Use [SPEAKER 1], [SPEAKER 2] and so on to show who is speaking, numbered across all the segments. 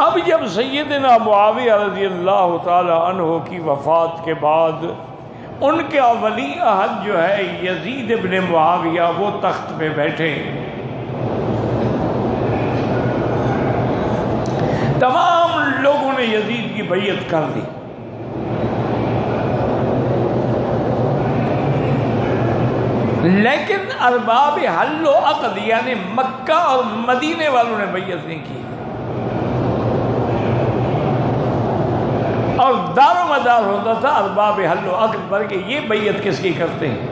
[SPEAKER 1] اب جب سیدنا معاویہ رضی اللہ تعالی عنہ کی وفات کے بعد ان کا ولی عہد جو ہے یزید ابن معاویہ وہ تخت پہ بیٹھے، تمام لوگوں نے یزید کی بیعت کر دی، لیکن ارباب حل و عقد یعنی مکہ اور مدینے والوں نے بیعت نہیں کی، اور دار و مدار ہوتا تھا ارباب حل و عقد پر کہ یہ بیعت کس کی کرتے ہیں۔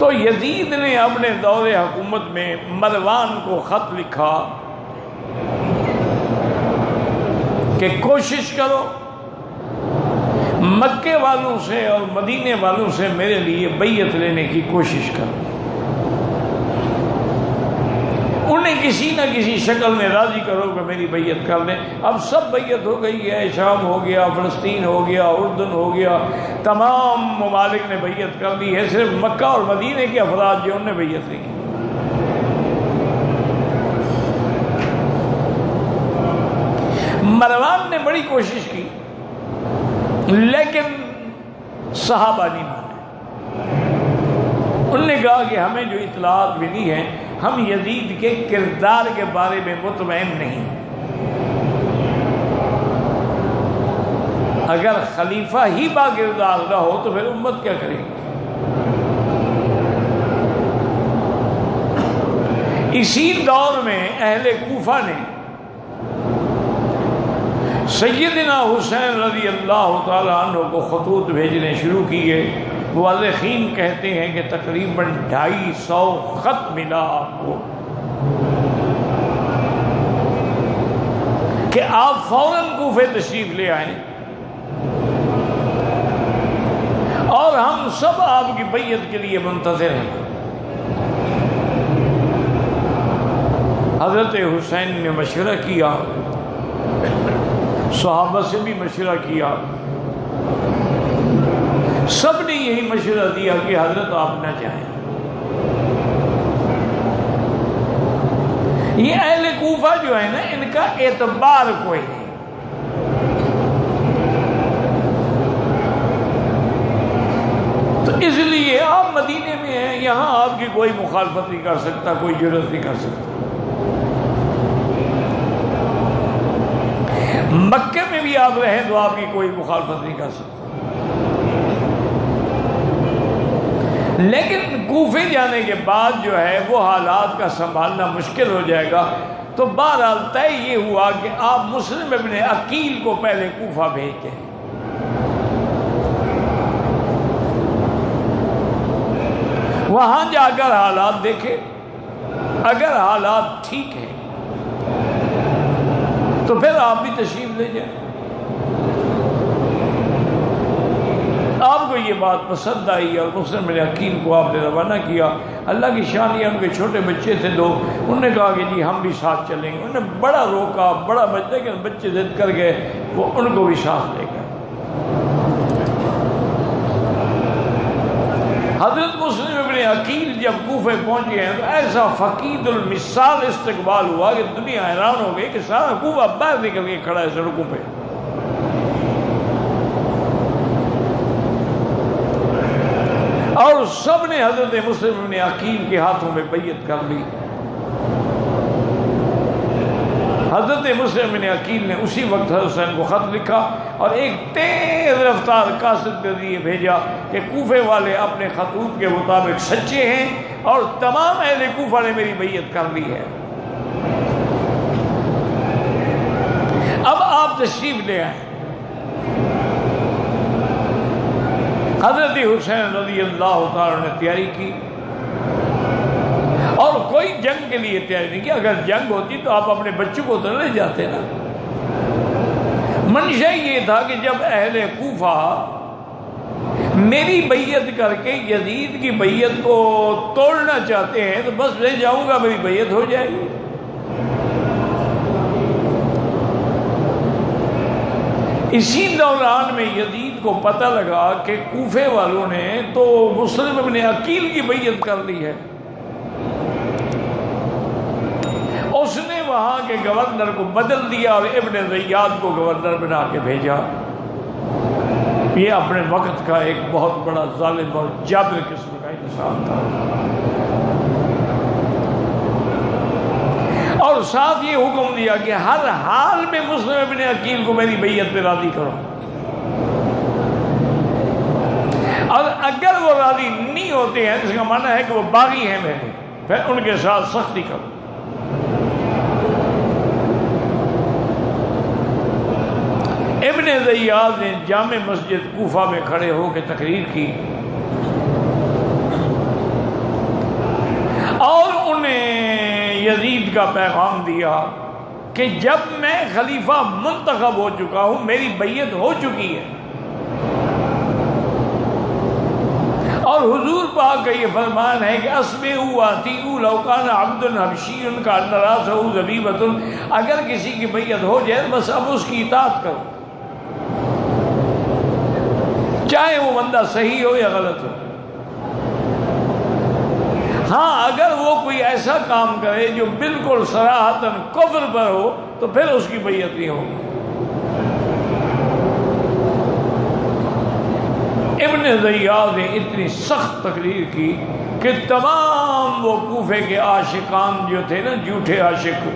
[SPEAKER 1] تو یزید نے اپنے دور حکومت میں مروان کو خط لکھا کہ کوشش کرو مکے والوں سے اور مدینے والوں سے میرے لیے بیعت لینے کی کوشش کرو، انہیں کسی نہ کسی شکل میں راضی کرو کہ میری بیعت کر لیں۔ اب سب بیعت ہو گئی ہے، شام ہو گیا، فلسطین ہو گیا، اردن ہو گیا، تمام ممالک نے بیعت کر لی ہے، صرف مکہ اور مدینے کے افراد جو انہوں نے بیعت نہیں کی۔ مروان نے بڑی کوشش کی لیکن صحابہ نہیں مانے، انہوں نے کہا کہ ہمیں جو اطلاعات ملی ہیں ہم یزید کے کردار کے بارے میں مطمئن نہیں، اگر خلیفہ ہی با کردار نہ ہو تو پھر امت کیا کرے گی؟ اسی دور میں اہل کوفہ نے سیدنا حسین رضی اللہ تعالی عنہ کو خطوط بھیجنے شروع کیے۔ مورخین کہتے ہیں کہ تقریباً 250 خط ملا آپ کو کہ آپ فوراً کوفے تشریف لے آئیں اور ہم سب آپ کی بیعت کے لیے منتظر ہیں۔ حضرت حسین نے مشورہ کیا، صحابہ سے بھی مشورہ کیا، سب نے یہی مشورہ دیا کہ حضرت آپ نہ جائیں۔ یہ اہل کوفہ جو ہے نا ان کا اعتبار کوئی نہیں، تو اس لیے آپ مدینے میں ہیں، یہاں آپ کی کوئی مخالفت نہیں کر سکتا، کوئی جرأت نہیں کر سکتا۔ مکے میں بھی آپ رہیں تو آپ کی کوئی مخالفت نہیں کر سکتا، لیکن کوفے جانے کے بعد جو ہے وہ حالات کا سنبھالنا مشکل ہو جائے گا، تو بہرحال طے یہ ہوا کہ آپ مسلم ابن عقیل کو پہلے کوفہ بھیج دیں، وہاں جا کر حالات دیکھیں، اگر حالات ٹھیک ہیں تو پھر آپ بھی تشریف لے جائیں۔ آپ کو یہ بات پسند آئی اور مسلم بن عقیل کو آپ نے روانہ کیا۔ اللہ کی شان یہ ان کے چھوٹے بچے تھے دو، انہوں نے کہا کہ جی ہم بھی ساتھ چلیں گے۔ انہوں نے بڑا روکا، بڑا بچے کہ بچے ضد کر گئے، وہ ان کو بھی ساتھ لے گئے۔ حضرت مسلم ابن عقیل جب کوفے پہنچے ہیں تو ایسا فقید المثال استقبال ہوا کہ دنیا حیران ہو گئی کہ سارا کوفہ باہر نکل کے کھڑا ہے سڑکوں پہ۔ اور سب نے حضرت مسلم ابن عقیل کے ہاتھوں میں بیعت کر لی۔ حضرت مسلم بن عقیل نے اسی وقت حضرت حسین کو خط لکھا اور ایک تیز رفتار قاصد کے ذریعے بھیجا کہ کوفے والے اپنے خطوط کے مطابق سچے ہیں اور تمام اہل کوفہ نے میری بیعت کر لی ہے، اب آپ تشریف لے آئیں۔ حضرت حسین رضی اللہ تعالی نے تیاری کی اور کوئی جنگ کے لیے تیاری نہیں کی۔ اگر جنگ ہوتی تو آپ اپنے بچوں کو تو لے جاتے نا۔ منشا یہ تھا کہ جب اہل کوفہ میری بیعت کر کے یزید کی بیعت کو توڑنا چاہتے ہیں تو بس لے جاؤں گا، میری بیعت ہو جائے گی۔ اسی دوران میں یزید کو پتہ لگا کہ کوفے والوں نے تو مسلم ابن عقیل کی بیعت کر لی ہے، وہاں کے گورنر کو بدل دیا اور ابن زیاد کو گورنر بنا کے بھیجا۔ یہ اپنے وقت کا ایک بہت بڑا ظالم اور جابر قسم کا انسان تھا، اور ساتھ یہ حکم دیا کہ ہر حال میں مسلم ابن عقیل کو میری بیعت پہ راضی کرو، اور اگر وہ راضی نہیں ہوتے ہیں اس کا معنی ہے کہ وہ باغی ہیں میرے، پھر ان کے ساتھ سختی کرو۔ ابن زیاد نے جامع مسجد کوفہ میں کھڑے ہو کے تقریر کی اور انہیں یزید کا پیغام دیا کہ جب میں خلیفہ منتخب ہو چکا ہوں، میری بیعت ہو چکی ہے، اور حضور پاک کا یہ فرمان ہے کہ اسمعوا واطیعوا لو کان عبد حبشی کان راسہ ذبیبۃ، اگر کسی کی بیعت ہو جائے بس اب اس کی اطاعت کرو، چاہے وہ بندہ صحیح ہو یا غلط ہو۔ ہاں اگر وہ کوئی ایسا کام کرے جو بالکل صراحتاً کفر پر ہو تو پھر اس کی بیعت نہیں ہوگی۔ ابن زیاد نے اتنی سخت تقریر کی کہ تمام وہ کوفے کے عاشقان جو تھے نا، جھوٹے عاشق،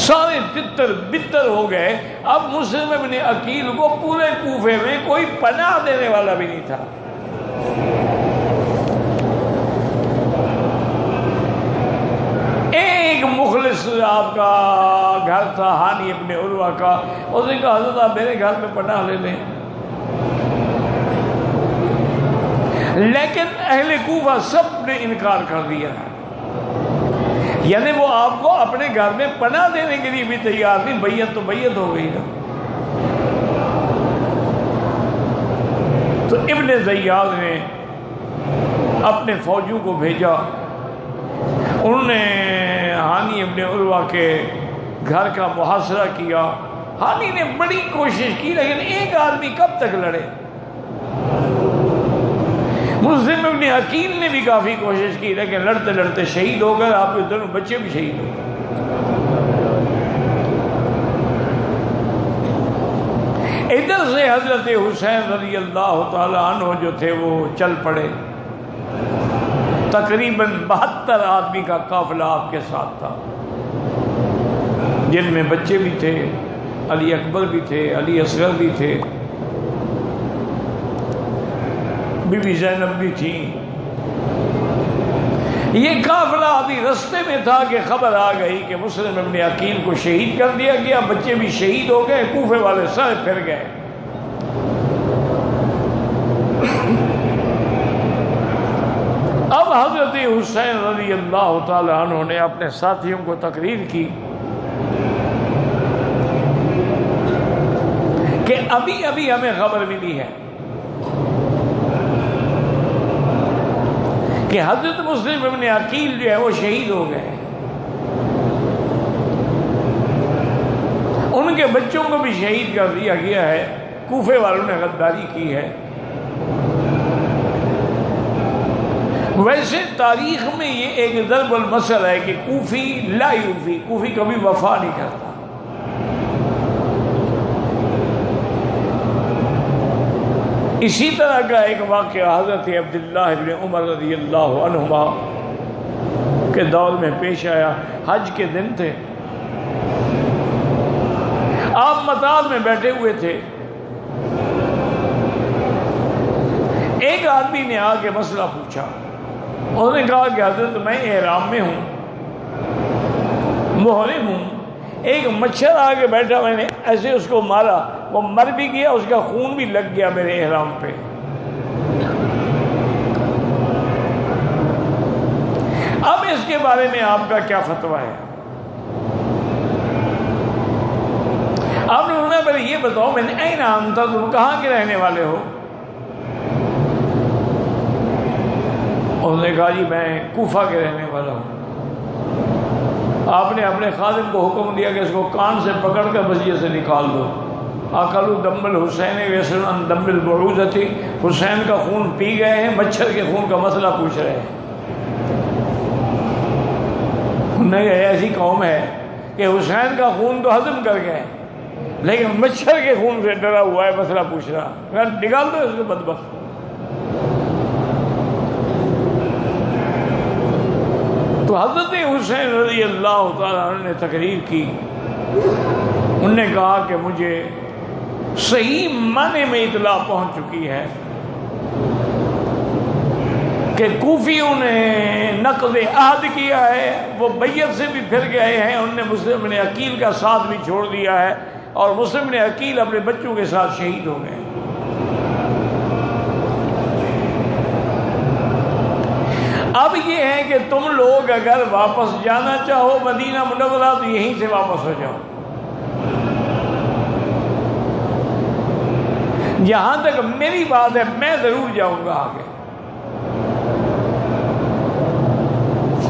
[SPEAKER 1] سارے تتر بتر ہو گئے۔ اب مسلم ابن عقیل کو پورے کوفے میں کوئی پناہ دینے والا بھی نہیں تھا۔ ایک مخلص آپ کا گھر تھا ہانی ابن عروہ کا، اس نے کہا حضرت آپ میرے گھر میں پناہ لے لیں، لیکن اہل کوفہ سب نے انکار کر دیا، یعنی وہ آپ کو اپنے گھر میں پناہ دینے کے لیے بھی تیار نہیں۔ بیعت تو بیعت ہو گئی نا۔ تو ابن زیاد نے اپنے فوجیوں کو بھیجا، انہوں نے ہانی ابن عروہ کے گھر کا محاصرہ کیا۔ ہانی نے بڑی کوشش کی لیکن ایک آدمی کب تک لڑے۔ مسلم ابن عقیل نے بھی کافی کوشش کی لیکن لڑتے لڑتے شہید ہو گئے، آپ کے دونوں بچے بھی شہید ہو گئے۔ ادھر سے حضرت حسین رضی اللہ تعالی عنہ جو تھے وہ چل پڑے، تقریباً 72 آدمی کا قافلہ آپ کے ساتھ تھا، جن میں بچے بھی تھے، علی اکبر بھی تھے، علی اصغر بھی تھے، بی بی زینب بھی تھی۔ یہ قافلہ ابھی رستے میں تھا کہ خبر آ گئی کہ مسلم ابن عقیل کو شہید کر دیا گیا، بچے بھی شہید ہو گئے، کوفے والے سارے پھر گئے۔ اب حضرت حسین رضی اللہ تعالی عنہ نے اپنے ساتھیوں کو تقریر کی کہ ابھی ابھی ہمیں خبر ملی ہے کہ حضرت مسلم ابن عقیل جو ہے وہ شہید ہو گئے، ان کے بچوں کو بھی شہید کر دیا گیا ہے، کوفے والوں نے غداری کی ہے۔ ویسے تاریخ میں یہ ایک ضرب المثل ہے کہ کوفی لا یوفی، کوفی کبھی وفا نہیں کرتا۔ اسی طرح کا ایک واقعہ حضرت عبداللہ ابن عمر رضی اللہ عنہما کے دور میں پیش آیا۔ حج کے دن تھے، آپ مطار میں بیٹھے ہوئے تھے، ایک آدمی نے آ کے مسئلہ پوچھا، انہوں نے کہا کہ حضرت میں احرام میں ہوں، محرم ہوں، ایک مچھر آگے بیٹھا، میں نے ایسے اس کو مارا، وہ مر بھی گیا، اس کا خون بھی لگ گیا میرے احرام پہ۔ اب اس کے بارے میں آپ کا کیا فتویٰ ہے؟ آپ نے انہوں نے پہلے یہ بتاؤ میں نے این انت، تم کہاں کے رہنے والے ہو؟ انہوں نے کہا جی میں کوفہ کے رہنے والا ہوں۔ آپ نے اپنے خادم کو حکم دیا کہ اس کو کان سے پکڑ کر مسجد سے نکال دو۔ اکلوا دم الحسین ویسن عن دم البعوضۃ، حسین کا خون پی گئے ہیں، مچھر کے خون کا مسئلہ پوچھ رہے ہیں۔ انہوں نے ایسی قوم ہے کہ حسین کا خون تو ہضم کر گئے لیکن مچھر کے خون سے ڈرا ہوا ہے، مسئلہ پوچھ رہا، نکال دو اس کو بدبخت۔ تو حضرت حسین رضی اللہ تعالیٰ عنہ نے تقریر کی، انہوں نے کہا کہ مجھے صحیح معنی میں اطلاع پہنچ چکی ہے کہ کوفیوں نے نقض عہد کیا ہے، وہ بیعت سے بھی پھر گئے ہیں، انہوں نے مسلم بن عقیل کا ساتھ بھی چھوڑ دیا ہے، اور مسلم بن عقیل اپنے بچوں کے ساتھ شہید ہو گئے۔ اب یہ ہے کہ تم لوگ اگر واپس جانا چاہو مدینہ منورہ تو یہیں سے واپس ہو جاؤ، جہاں تک میری بات ہے میں ضرور جاؤں گا آگے۔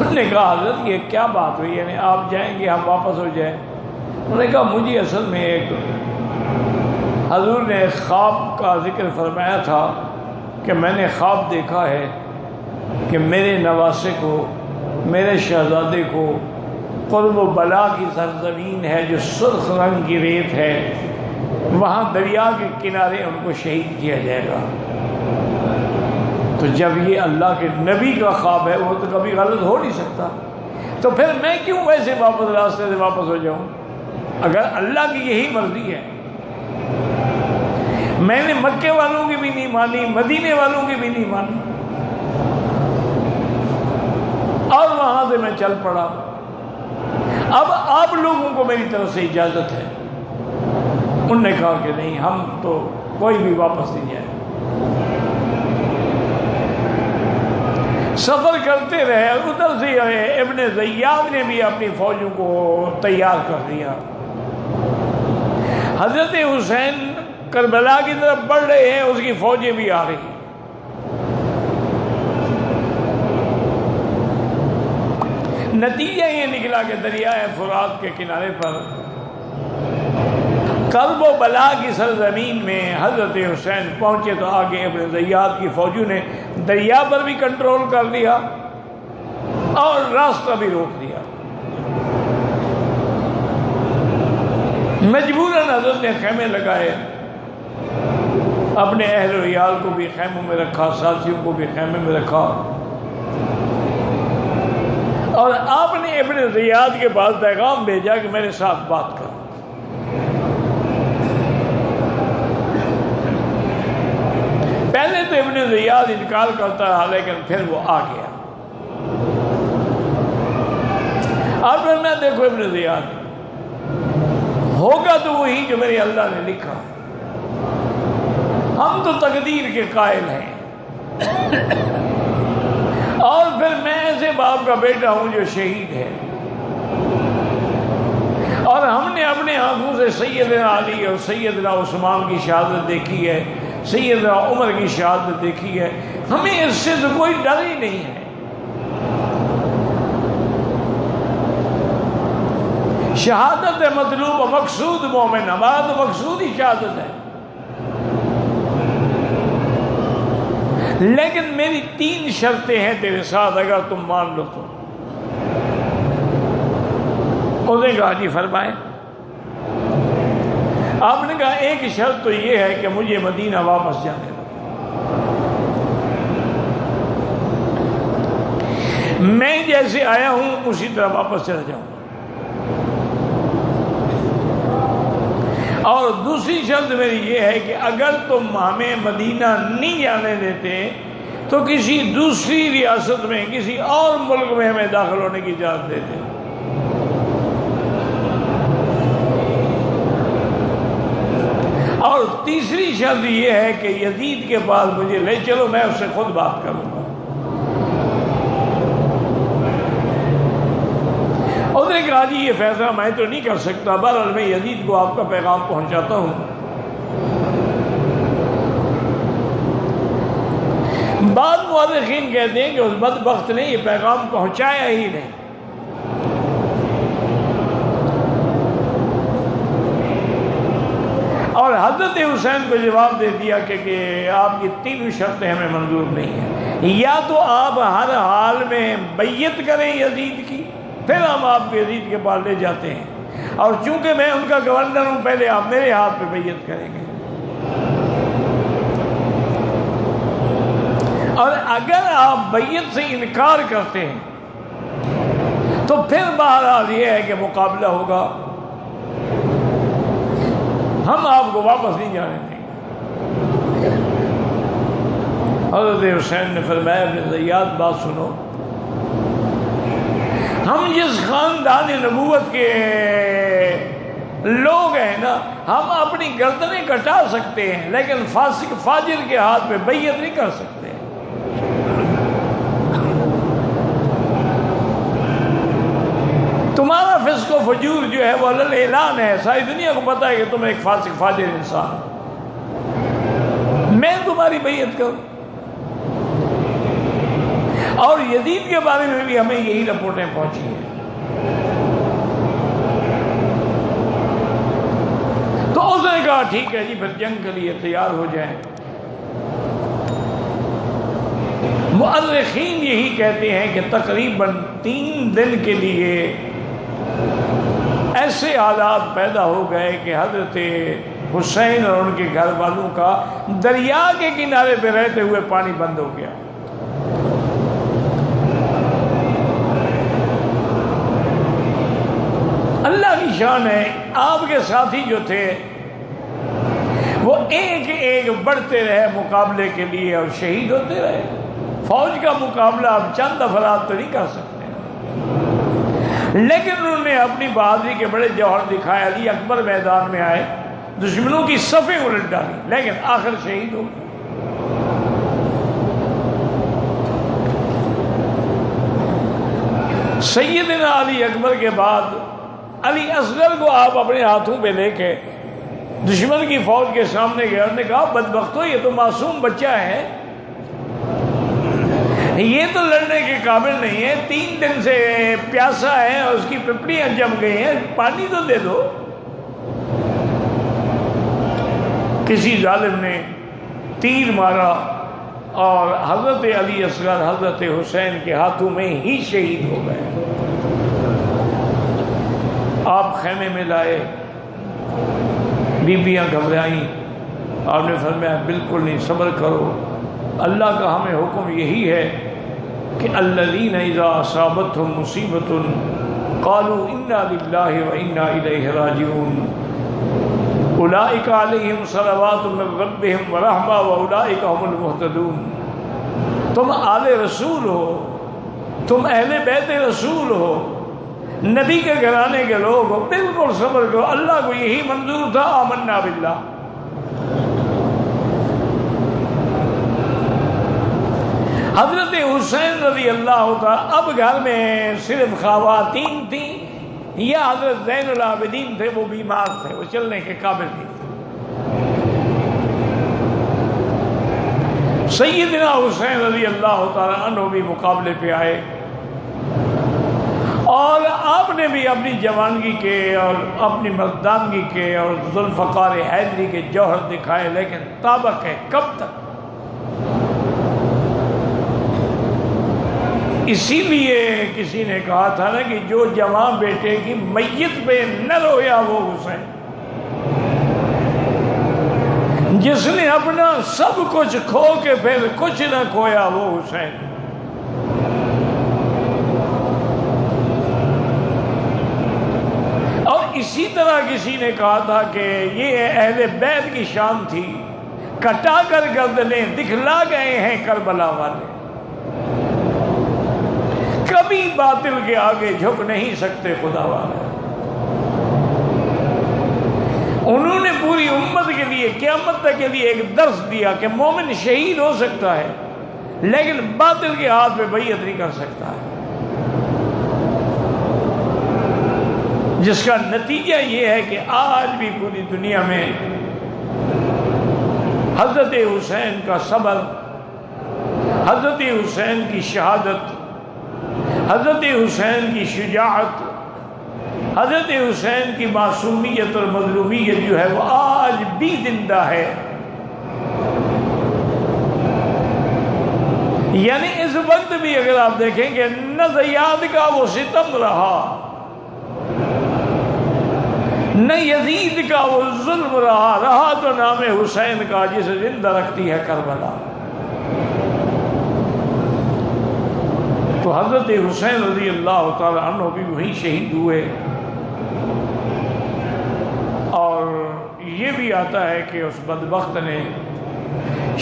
[SPEAKER 1] انہوں نے کہا حضرت یہ کیا بات ہوئی، یعنی آپ جائیں گے ہم واپس ہو جائیں؟ انہوں نے کہا مجھے اصل میں ایک حضور نے خواب کا ذکر فرمایا تھا کہ میں نے خواب دیکھا ہے کہ میرے نواسے کو، میرے شہزادے کو قرب و بلا کی سرزمین ہے جو سرخ رنگ کی ریت ہے، وہاں دریا کے کنارے ان کو شہید کیا جائے گا۔ تو جب یہ اللہ کے نبی کا خواب ہے وہ تو کبھی غلط ہو نہیں سکتا، تو پھر میں کیوں ویسے واپس راستے سے واپس ہو جاؤں؟ اگر اللہ کی یہی مرضی ہے، میں نے مکے والوں کی بھی نہیں مانی، مدینے والوں کی بھی نہیں مانی، اور وہاں سے میں چل پڑا، اب آپ لوگوں کو میری طرف سے اجازت ہے۔ انہوں نے کہا کہ نہیں، ہم تو کوئی بھی واپس نہیں جائے۔ سفر کرتے رہے، ادھر سے ابن زیاد نے بھی اپنی فوجوں کو تیار کر دیا۔ حضرت حسین کربلا کی طرف بڑھ رہے ہیں، اس کی فوجیں بھی آ رہی ہیں۔ نتیجہ یہ نکلا کہ دریائے فرات کے کنارے پر کرب و بلا کی سرزمین میں حضرت حسین پہنچے تو آگے ابن زیاد کی فوجوں نے دریا پر بھی کنٹرول کر لیا اور راستہ بھی روک دیا۔ مجبوراً حضرت نے خیمے لگائے، اپنے اہل و عیال کو بھی خیموں میں رکھا، ساتھیوں کو بھی خیمے میں رکھا، اور آپ نے ابن زیاد کے پاس پیغام بھیجا کہ میرے ساتھ بات کرو۔ پہلے تو ابن زیاد انکار کرتا رہا، لیکن پھر وہ آ گیا اور پھر میں دیکھو ابن زیاد ہوگا تو وہی جو میرے اللہ نے لکھا، ہم تو تقدیر کے قائل ہیں، اور پھر میں ایسے باپ کا بیٹا ہوں جو شہید ہے، اور ہم نے اپنے آنکھوں سے سیدنا علی اور سیدنا عثمان کی شہادت دیکھی ہے، سیدنا عمر کی شہادت دیکھی ہے، ہمیں اس سے تو کوئی ڈر ہی نہیں ہے۔ شہادت ہے مطلوب و مقصود مومن، ہمارا تو مقصود ہی شہادت ہے، لیکن میری 3 شرطیں ہیں تیرے ساتھ، اگر تم مان لو تو۔ اس نے کہا جی فرمائیں۔ آپ نے کہا ایک شرط تو یہ ہے کہ مجھے مدینہ واپس جانے دو، میں جیسے آیا ہوں اسی طرح واپس چلا جاؤں، اور دوسری شرط میری یہ ہے کہ اگر تم ہمیں مدینہ نہیں جانے دیتے تو کسی دوسری ریاست میں، کسی اور ملک میں ہمیں داخل ہونے کی اجازت دے دیں۔ اور تیسری شرط یہ ہے کہ یزید کے پاس مجھے لے چلو، میں اس سے خود بات کروں گا۔ اس نے کہا جی یہ فیصلہ میں تو نہیں کر سکتا، بہرحال میں یزید کو آپ کا پیغام پہنچاتا ہوں۔ بعض مورخین کہتے ہیں کہ اس بدبخت نے یہ پیغام پہنچایا ہی نہیں، اور حضرت حسین کو جواب دے دیا کہ آپ کی 3 شرطیں ہمیں منظور نہیں ہیں، یا تو آپ ہر حال میں بیعت کریں یزید کی، پھر ہم آپ کو یزید کے پاس لے جاتے ہیں، اور چونکہ میں ان کا گورنر ہوں، پہلے آپ میرے ہاتھ پہ بیعت کریں گے۔ اور اگر آپ بیعت سے انکار کرتے ہیں تو پھر بہرحال یہ ہے کہ مقابلہ ہوگا، ہم آپ کو واپس نہیں جانے دیں گے۔ حضرت حسین نے فرمایا ابن زیاد بات سنو، ہم جس خاندان نبوت کے لوگ ہیں نا، ہم اپنی گردنیں کٹا سکتے ہیں لیکن فاسق فاجر کے ہاتھ پہ بیعت نہیں کر سکتے۔ تمہارا فسق و فجور جو ہے وہ علل اعلان ہے، ساری دنیا کو پتہ ہے کہ تم ایک فاسق فاجر انسان ہو، میں تمہاری بیعت کروں؟ اور یزید کے بارے میں بھی ہمیں یہی رپورٹیں پہنچی ہیں۔ تو اس نے کہا ٹھیک ہے جی، پھر جنگ کے لیے تیار ہو جائیں۔ مؤرخین یہی کہتے ہیں کہ تقریباً 3 دن کے لیے ایسے حالات پیدا ہو گئے کہ حضرت حسین اور ان کے گھر والوں کا دریا کے کنارے پہ رہتے ہوئے پانی بند ہو گیا۔ اللہ کی شان ہے، آپ کے ساتھی جو تھے وہ ایک ایک بڑھتے رہے مقابلے کے لیے اور شہید ہوتے رہے۔ فوج کا مقابلہ آپ چند افراد تو نہیں کر سکتے، لیکن انہوں نے اپنی بہادری کے بڑے جوہر دکھائے۔ علی اکبر میدان میں آئے، دشمنوں کی صفیں الٹ ڈالی، لیکن آخر شہید ہو گئے۔ سیدنا علی اکبر کے بعد علی اصغر کو آپ اپنے ہاتھوں پہ لے کے دشمن کی فوج کے سامنے گئے اور نے کہا بدبختو، یہ تو معصوم بچہ ہے، یہ تو لڑنے کے قابل نہیں ہے، 3 دن سے پیاسا ہے اور اس کی پپڑیاں جم گئی ہیں، پانی تو دے دو۔ کسی ظالم نے تیر مارا اور حضرت علی اصغر حضرت حسین کے ہاتھوں میں ہی شہید ہو گئے۔ آپ خیمے میں لائے، بیویاں گھبرائیں، آپ نے فرمایا بالکل نہیں، صبر کرو، اللہ کا ہمیں حکم یہی ہے کہ الذین اذا اصابتهم مصیبۃ قالوا انا للہ وانا الیہ راجعون اولئک علیہم صلوات من ربہم ورحمہ واولئک هم المہتدون۔ تم آل رسول ہو، تم اہل بیت رسول ہو، نبی کے گھرانے کے لوگ ہو، بالکل صبر کرو، اللہ کو یہی منظور تھا، آمنا باللہ۔ حضرت حسین رضی اللہ تعالیٰ، اب گھر میں صرف خواتین تھیں یا حضرت زین العابدین تھے، وہ بیمار تھے، وہ چلنے کے قابل نہیں تھے۔ سیدنا حسین رضی اللہ تعالیٰ عنہ بھی مقابلے پہ آئے اور آپ نے بھی اپنی جوانگی کے اور اپنی مردانگی کے اور ذوالفقار حیدری کے جوہر دکھائے، لیکن طابق ہے کب تک؟ اسی لیے کسی نے کہا تھا نا کہ جو جوان بیٹے کی میت پہ نہ رویا وہ حسین، جس نے اپنا سب کچھ کھو کے پھر کچھ نہ کھویا وہ حسین۔ اور اسی طرح کسی نے کہا تھا کہ یہ اہل بیت کی شان تھی، کٹا کر گردنیں دکھلا گئے ہیں کربلا والے، کبھی باطل کے آگے جھک نہیں سکتے خدا والے۔ انہوں نے پوری امت کے لیے قیامت تک کے لیے ایک درس دیا کہ مومن شہید ہو سکتا ہے لیکن باطل کے ہاتھ پہ بیعت نہیں کر سکتا ہے، جس کا نتیجہ یہ ہے کہ آج بھی پوری دنیا میں حضرت حسین کا صبر، حضرت حسین کی شہادت، حضرت حسین کی شجاعت، حضرت حسین کی معصومیت اور مظلومیت جو ہے وہ آج بھی زندہ ہے۔ یعنی اس وقت بھی اگر آپ دیکھیں کہ نہ زیاد کا وہ ستم رہا، نہ یزید کا وہ ظلم رہا تو نام حسین کا جسے زندہ رکھتی ہے کربلا۔ تو حضرت حسین رضی اللہ تعالی عنہ بھی وہیں شہید ہوئے، اور یہ بھی آتا ہے کہ اس بدبخت نے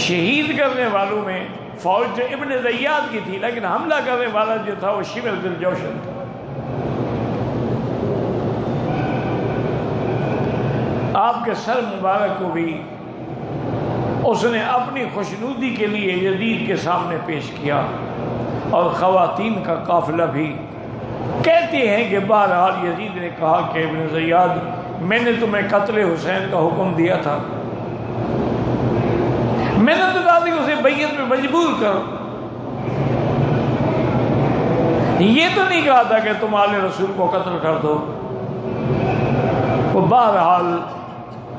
[SPEAKER 1] شہید کرنے والوں میں فوج جو ابن زیاد کی تھی، لیکن حملہ کرنے والا جو تھا وہ شمر ذی الجوشن تھا۔ آپ کے سر مبارک کو بھی اس نے اپنی خوشنودی کے لیے یزید کے سامنے پیش کیا، اور خواتین کا قافلہ بھی کہتے ہیں کہ بہرحال یزید نے کہا کہ ابن زیاد میں نے تمہیں قتل حسین کا حکم دیا تھا، میں نے تو کہا کہ اسے بیعت میں مجبور کرو، یہ تو نہیں کہا تھا کہ تم آل رسول کو قتل کر دو۔ وہ بہرحال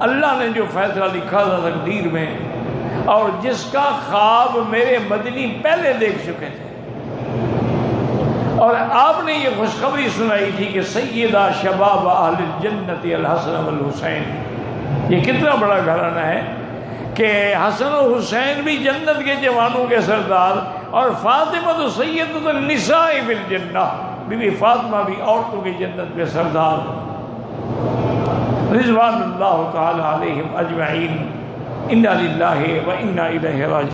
[SPEAKER 1] اللہ نے جو فیصلہ لکھا تھا تقدیر میں، اور جس کا خواب میرے مدنی پہلے دیکھ چکے تھے، اور آپ نے یہ خوشخبری سنائی تھی کہ سیدہ شباب اہل الجنت الحسن والحسین، یہ کتنا بڑا گھرانہ ہے کہ حسن و حسین بھی جنت کے جوانوں کے سردار، اور فاطمہ تو سیدۃ النساء بالجنہ، بی بی فاطمہ بھی عورتوں کی جنت کے سردار، رضوان اللہ تعالی علیہم اجمعین۔ انا للہ و انا الیہ راجعون۔